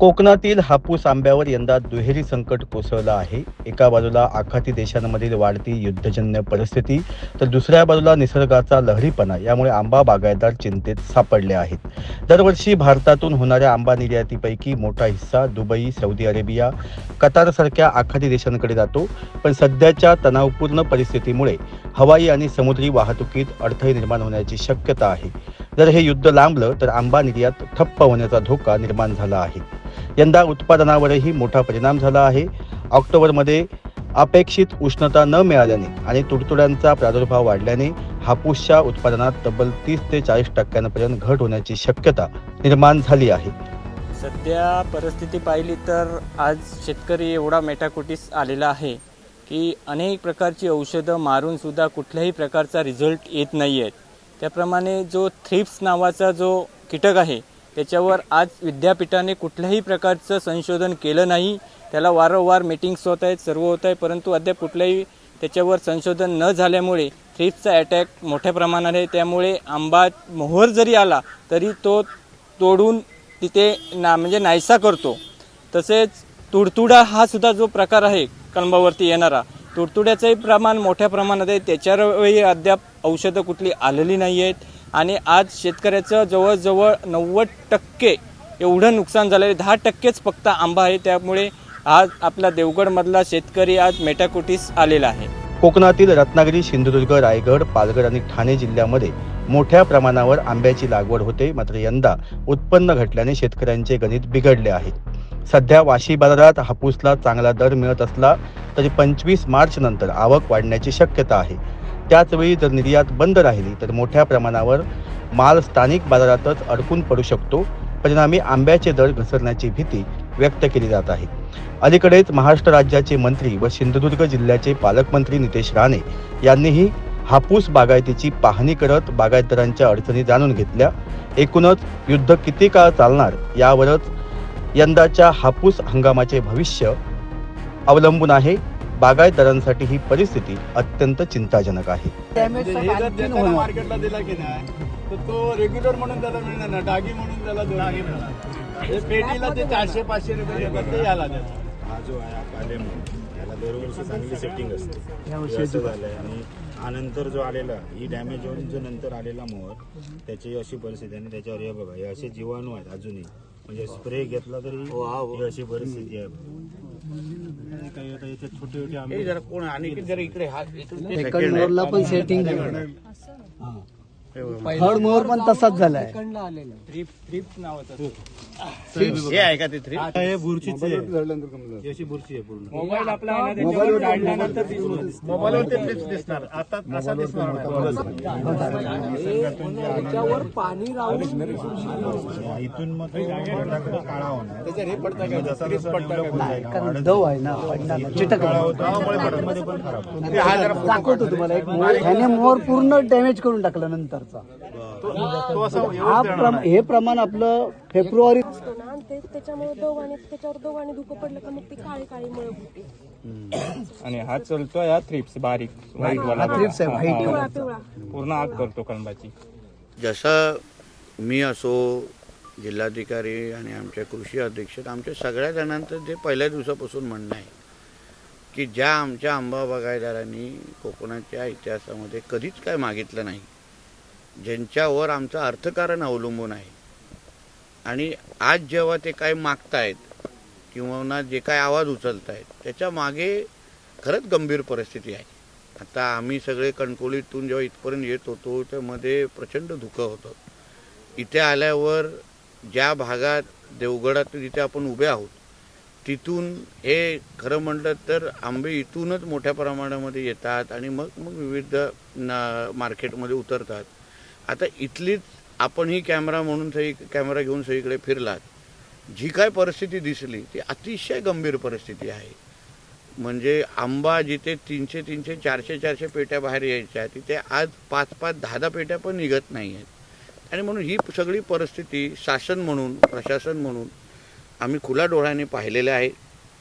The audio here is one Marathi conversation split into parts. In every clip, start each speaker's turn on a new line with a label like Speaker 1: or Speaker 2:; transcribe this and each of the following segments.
Speaker 1: कोकणातील हापूस आंब्यावर यंदा दुहेरी संकट कोसळलं आहे. एका बाजूला आखाती देशांमधील वाढती युद्धजन्य परिस्थिती, तर दुसऱ्या बाजूला निसर्गाचा लहरीपणा यामुळे आंबा बागायतदार चिंतेत सापडले आहेत. दरवर्षी भारतातून होणाऱ्या आंबा निर्यातीपैकी मोठा हिस्सा दुबई, सौदी अरेबिया, कतारसारख्या आखाती देशांकडे जातो. पण सध्याच्या तणावपूर्ण परिस्थितीमुळे हवाई आणि समुद्री वाहतुकीत अडथळे निर्माण होण्याची शक्यता आहे. जर हे युद्ध लांबलं तर आंबा निर्यात ठप्प होण्याचा धोका निर्माण झाला आहे. यंदा उत्पादनावरही मोठा परिणाम झाला आहे. ऑक्टोबरमध्ये अपेक्षित उष्णता न मिळाल्याने आणि तुडतुड्यांचा प्रादुर्भाव वाढल्याने हापूसच्या उत्पादनात तब्बल 30 ते 40% घट होण्याची शक्यता निर्माण झाली आहे.
Speaker 2: सध्या परिस्थिती पाहिली तर आज शेतकरी एवढा मेटाकुटीस आलेला आहे की अनेक प्रकारची औषधं मारून सुद्धा कुठल्याही प्रकारचा रिझल्ट येत नाही आहेत. त्याप्रमाणे जो थ्रिप्स नावाचा जो कीटक आहे त्याच्यावर आज विद्यापीठाने कुठल्याही प्रकारचं संशोधन केलं नाही. त्याला वारंवार मीटिंग्स होत आहेत, सर्व होत आहे, परंतु अद्याप कुठल्याही त्याच्यावर संशोधन न झाल्यामुळे थ्रिप्सचा अटॅक मोठ्या प्रमाणात आहे. त्यामुळे आंबा मोहर जरी आला तरी तो तोडून तिथे म्हणजे नाहीसा करतो. तसेच तुडतुडा हा सुद्धा जो प्रकार आहे कलमावरती येणारा, तुडतुड्याचंही प्रमाण मोठ्या प्रमाणात आहे. त्याच्यावरही अद्याप औषधं कुठली आलेली नाही आहेत आणि आज शेतकऱ्याचं जवळजवळ 90% एवढं नुकसान झालं आहे. 10%च फक्त आंबा आहे. त्यामुळे आज आपला देवगडमधला शेतकरी आज मेटाकुटीस आलेला आहे.
Speaker 1: कोकणातील रत्नागिरी, सिंधुदुर्ग, रायगड, पालघर आणि ठाणे जिल्ह्यामध्ये मोठ्या प्रमाणावर आंब्याची लागवड होते. मात्र यंदा उत्पन्न घटल्याने शेतकऱ्यांचे गणित बिघडले आहे. सध्या वाशी बाजारात हापूसला चांगला दर मिळत असला तरी 25 मार्च नंतर आवक वाढण्याची शक्यता आहे. त्याचवेळी जर निर्यात बंद राहिली तर मोठ्या प्रमाणावर माल स्थानिक बाजारातच अडकून पडू शकतो. परिणामी आंब्याचे दर घसरण्याची भीती व्यक्त केली जात आहे. अलीकडेच महाराष्ट्र राज्याचे मंत्री व सिंधुदुर्ग जिल्ह्याचे पालकमंत्री नितेश राणे यांनीही हापूस बागायतीची पाहणी करत बागायतदारांच्या अडचणी जाणून घेतल्या. एकूणच युद्ध किती काळ चालणार यावरच यंदाच्या हापूस हंगामाचे भविष्य अवलंबून आहे. बागायतदारांसाठी ही परिस्थिती अत्यंत चिंताजनक आहे.
Speaker 3: मार्केटला दिला की नाही तर तो रेग्युलर म्हणून त्याला मिळणार ना, डागी म्हणून त्याला पेटीला ते 400-500 रुपये देतात ते याला देतात.
Speaker 4: हा जो आहे आपले याला दरवर्षी चांगली सेटिंग असते असं झालंय. आणि हा नंतर जो आलेला ही डॅमेज होऊन जो नंतर आलेला मोहर त्याची अशी परिस्थिती आणि त्याच्यावर हे बघा हे असे जीवाणू आहेत अजूनही, म्हणजे स्प्रे घेतला तरी ही अशी परिस्थिती आहे. काही आता याच्यात छोटे छोटे आंबे
Speaker 3: जरा कोण आणि जरा इकडे
Speaker 5: मोहरला पण सेटिंग थर्ड मोहर पण तसाच झालाय.
Speaker 3: हे आहे का ते थ्री
Speaker 4: हे बुरशीचे आहे. अशी बुरशी आहे पूर्ण.
Speaker 2: मोबाईल आपला
Speaker 3: मोबाईलवर ते फ्लिप्स दिसणार, आता असा दिसणार
Speaker 5: पाणी
Speaker 4: इथून मग तो काळा होणार. जसा
Speaker 5: कारण दव आहे ना, चिटक दाखवतो तुम्हाला एक मोहर. ह्याने मोहर पूर्ण डॅमेज करून टाकलं नंतरचा. हे प्रमाण आपलं फेब्रुवारी
Speaker 6: त्याच्यामुळे त्याच्यावर दव आणि धुकं पडलं का मग ती काळी काळी मळ होते.
Speaker 2: आणि हा चलतोय हा थ्रिप्स बारीक व्हाईट वाला
Speaker 5: थ्रिप्स आहे, व्हाईट
Speaker 6: पिवळा पिवळा
Speaker 2: पूर्ण आग करतो कलमाची.
Speaker 7: जसं मी असो, जिल्हाधिकारी आणि आमचे कृषी अधीक्षक, आमच्या सगळ्या जणांचं ते पहिल्या दिवसापासून म्हणणं आहे की ज्या आमच्या आंबा बागायतदारांनी कोकणाच्या इतिहासामध्ये कधीच काय मागितलं नाही, ज्यांच्यावर आमचं अर्थकारण अवलंबून आहे, आणि आज जेव्हा ते काय मागतायत किंवा ना जे काय आवाज उचलत आहेत त्याच्या मागे खरंच गंभीर परिस्थिती आहे. आता आम्ही सगळे कणकवलीतून जेव्हा इथपर्यंत येत होतो त्यामध्ये प्रचंड धुकं होतं. इथे आल्यावर ज्या भागात देवगडात जिथे आपण उभे आहोत तिथून हे खरं म्हटलं तर आंबे इथूनच मोठ्या प्रमाणामध्ये येतात आणि मग विविध मार्केटमध्ये उतरतात. आता इथलीच आपण ही कॅमेरा म्हणून कॅमेरा घेऊन सगळीकडे फिरलात, जी काय परिस्थिती दिसली ती अतिशय गंभीर परिस्थिती आहे. म्हणजे आंबा जिथे 300, 400 पेट्या बाहेर यायच्या तिथे आज 5, 10 पेट्या पण निघत नाही आहेत. आणि म्हणून ही सगळी परिस्थिती शासन म्हणून, प्रशासन म्हणून आम्ही खुल्या डोळ्याने पाहिलेल्या आहे.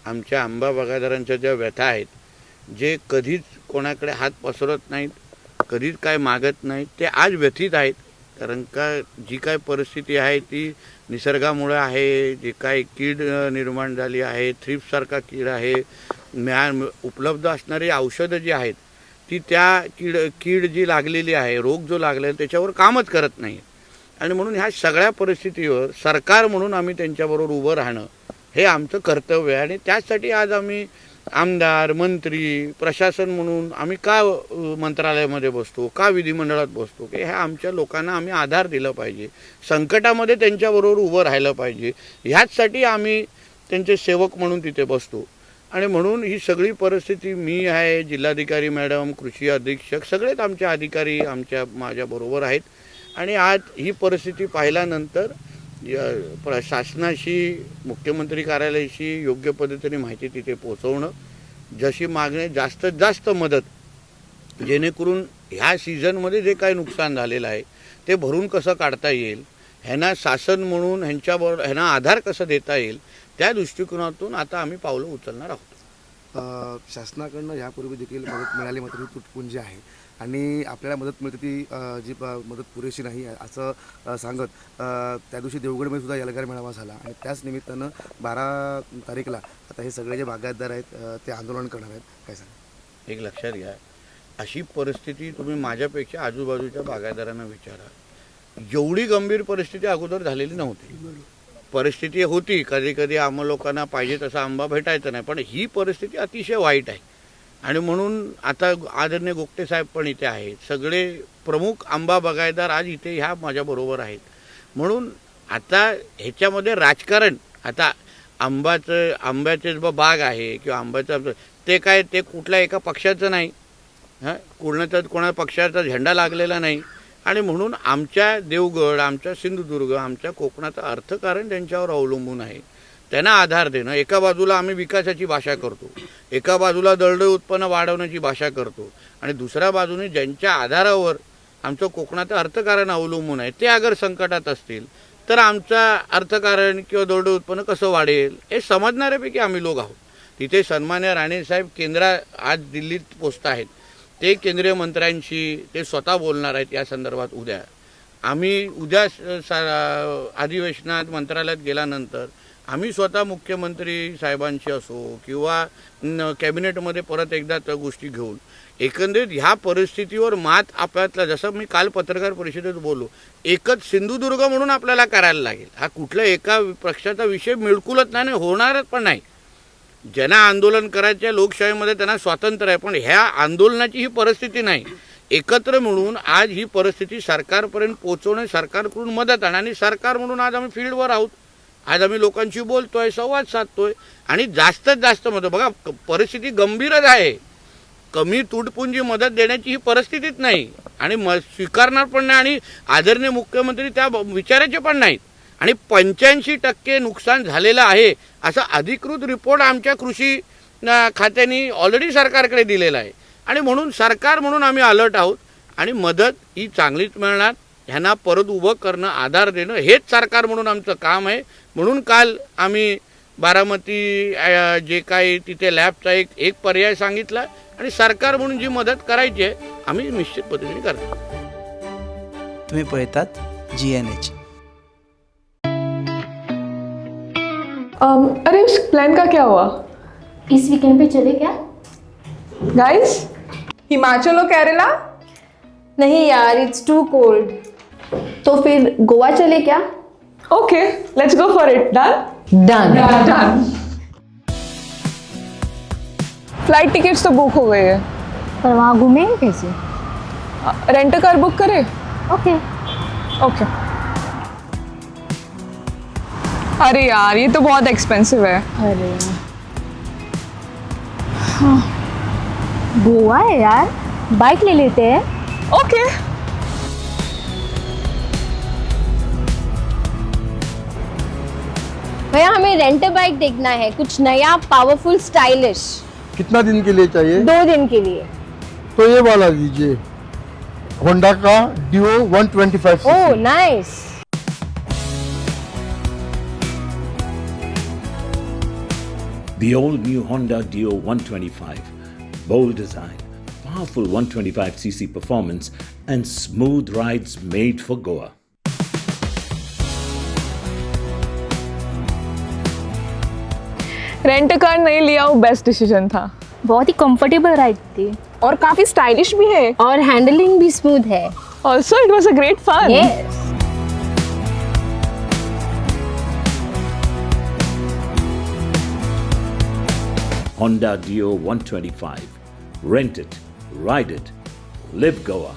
Speaker 7: आमच्या आंबा बागायतदारांच्या ज्या व्यथा आहेत, जे कधीच कोणाकडे हात पसरत नाहीत, कधीच काय मागत नाहीत, ते आज व्यथित आहेत. कारण का जी काय परिस्थिती आहे ती निसर्गामुळे आहे, जी काय कीड निर्माण झाली आहे, थ्रिप्ससारखा कीड आहे, उपलब्ध असणारी औषधं जी आहेत ती त्या कीड जी लागलेली आहे, रोग जो लागलेला आहे त्याच्यावर कामच करत नाही. आणि म्हणून ह्या सगळ्या परिस्थितीवर सरकार म्हणून आम्ही त्यांच्याबरोबर उभं राहणं हे आमचं कर्तव्य आहे. आणि त्याचसाठी आज आम्ही आमदार, मंत्री, प्रशासन म्हणून आम्ही का मंत्रालयामध्ये बसतो, का विधिमंडळात बसतो, की ह्या आमच्या लोकांना आम्ही आधार दिला पाहिजे, संकटामध्ये त्यांच्याबरोबर उभं राहिलं पाहिजे. ह्याचसाठी आम्ही त्यांचे सेवक म्हणून तिथे बसतो. आणि म्हणून ही सगळी परिस्थिती मी आहे, जिल्हाधिकारी मॅडम, कृषी अधीक्षक सगळेच आमचे अधिकारी माझ्याबरोबर आहेत. आणि आज ही परिस्थिती पाहिल्यानंतर शासनाशी, मुख्यमंत्री कार्यालयाशी योग्य पद्धतीने माहिती तिथे पोहोचवणं, जशी मागणी जास्तीत जास्त मदत, जेणेकरून ह्या सीझनमध्ये जे काही नुकसान झालेलं आहे ते भरून कसं काढता येईल, ह्यांना शासन म्हणून ह्यांना आधार कसा देता येईल, त्या दृष्टिकोनातून आता आम्ही पावलं उचलणार आहोत.
Speaker 8: शासनाकडनं यापूर्वी देखील मदत मिळाली, मात्र ही तुटपुंजी आहे आणि आपल्याला मदत मिळते ती जी मदत पुरेशी नाही आहे असं सांगत त्या दिवशी देवगडमध्ये सुद्धा एल्गार मेळावा झाला आणि त्याच निमित्तानं 12 तारीखला आता हे सगळे जे बागायतदार आहेत ते आंदोलन करणार आहेत. काय सांगा?
Speaker 7: एक लक्षात घ्या, अशी परिस्थिती तुम्ही माझ्यापेक्षा आजूबाजूच्या बागायतदारांना विचारा. एवढी गंभीर परिस्थिती अगोदर झालेली नव्हती. परिस्थिती होती, कधी कधी आम्हा लोकांना पाहिजे तसा आंबा भेटायचा नाही, पण ही परिस्थिती अतिशय वाईट आहे. आणि म्हणून आता आदरणीय गोगटे साहेब पण इथे आहेत, सगळे प्रमुख आंबा बागायतदार आज इथे ह्या माझ्याबरोबर आहेत. म्हणून आता ह्याच्यामध्ये राजकारण, आता आंब्याचे बाग आहे किंवा आंब्याचं ते काय ते कुठल्या एका पक्षाचं नाही, कोणा पक्षाचा झेंडा लागलेला नाही. आणि म्हणून आमच्या देवगड, आमच्या सिंधुदुर्ग, आमच्या कोकणाचं अर्थकारण त्यांच्यावर अवलंबून आहे. त्यांना आधार देणं, एका बाजूला आम्ही विकासाची भाषा करतो, एका बाजूला दळदळ उत्पन्न वाढवण्याची भाषा करतो, आणि दुसऱ्या बाजूने ज्यांच्या आधारावर आमचं कोकणाचं अर्थकारण अवलंबून आहे ते अगर संकटात असतील तर आमचं अर्थकारण किंवा दळदळ उत्पन्न कसं वाढेल हे समजणाऱ्यापैकी आम्ही लोक आहोत. तिथे सन्मान्य राणेसाहेब आज दिल्लीत पोचत आहेत, ते केंद्रीय मंत्र्यांशी ते स्वतः बोलणार आहेत या संदर्भात. आम्ही उद्या अधिवेशनात मंत्रालयात गेल्यानंतर आम्ही स्वतः मुख्यमंत्री साहेबांशी असो किंवा कॅबिनेटमध्ये परत एकदा त्या गोष्टी घेऊन एकंदरीत ह्या परिस्थितीवर मात आपल्यातला, जसं मी काल पत्रकार परिषदेत बोललो, एकच सिंधुदुर्ग म्हणून आपल्याला करायला लागेल. हा कुठल्या एका पक्षाचा विषय मिळकुलत नाही, होणारच पण नाही. ज्यांना आंदोलन करायच्या लोकशाहीमध्ये त्यांना स्वातंत्र्य आहे, पण ह्या आंदोलनाची ही परिस्थिती नाही. एकत्र मिळून आज ही परिस्थिती सरकारपर्यंत पोहोचवणे, सरकारकडून मदत आणणे. आणि सरकार म्हणून आज आम्ही फील्डवर आहोत, आज आम्ही लोकांशी बोलतोय, संवाद साधतोय आणि जास्तीत जास्त मदत. बघा, परिस्थिती गंभीरच आहे, कमी तुटपुंजी मदत देण्याची ही परिस्थितीच नाही आणि स्वीकारणार पण नाही. आणि आदरणीय मुख्यमंत्री त्या विचाराचे पण नाहीत. आणि 85% नुकसान झालेलं आहे असा अधिकृत रिपोर्ट आमच्या कृषी खात्याने ऑलरेडी सरकारकडे दिलेला आहे. आणि म्हणून सरकार म्हणून आम्ही अलर्ट आहोत आणि मदत ही चांगलीच मिळणार. ह्यांना परत उभं करणं, आधार देणं हेच सरकार म्हणून आमचं काम आहे. म्हणून काल आम्ही बारामती जे काही तिथे लॅबचा एक पर्याय सांगितला आणि सरकार म्हणून जी मदत करायची आहे आम्ही निश्चित पद्धतीने करतो.
Speaker 9: तुम्ही पाहतात GNH.
Speaker 10: अरे उस प्लान का क्या हुआ?
Speaker 6: इस वीकेंड पे चले क्या?
Speaker 10: गाइस, हिमाचल और केरला?
Speaker 6: नहीं यार, इट्स टू कोल्ड. तो फिर गोवा चले क्या?
Speaker 10: Okay, let's go for it. Done done. Flight tickets तो बुक हो गए हैं,
Speaker 6: पर वहाँ घूमेंगे कैसे?
Speaker 10: रेंट कार बुक करें?
Speaker 6: ओके.
Speaker 10: ओके. अरे यार, ये तो बहुत एक्सपेंसिव है.
Speaker 6: अरे हाँ, गोवा है यार, बाइक ले लेते हैं.
Speaker 10: ओके.
Speaker 6: भैया, हमें रेंट बाइक देखना है, कुछ नया, पावरफुल, स्टाइलिश.
Speaker 5: कितना दिन के लिए चाहिए?
Speaker 6: 2 दिन के लिए.
Speaker 5: तो ये वाला लीजिए, होंडा का Dio 125.
Speaker 6: Oh nice.
Speaker 11: The all-new Honda Dio 125. Bold design, powerful 125cc performance and smooth rides made for Goa.
Speaker 10: Rent car नहीं लिया वो बेस्ट डिसीजन था.
Speaker 6: बहुत ही कंफर्टेबल राइड थी
Speaker 10: और काफी स्टाइलिश भी है.
Speaker 6: और हैंडलिंग भी स्मूथ है.
Speaker 10: Also it was a great fun.
Speaker 6: Yes.
Speaker 11: Honda Dio 125. Rent it, ride it, live Goa.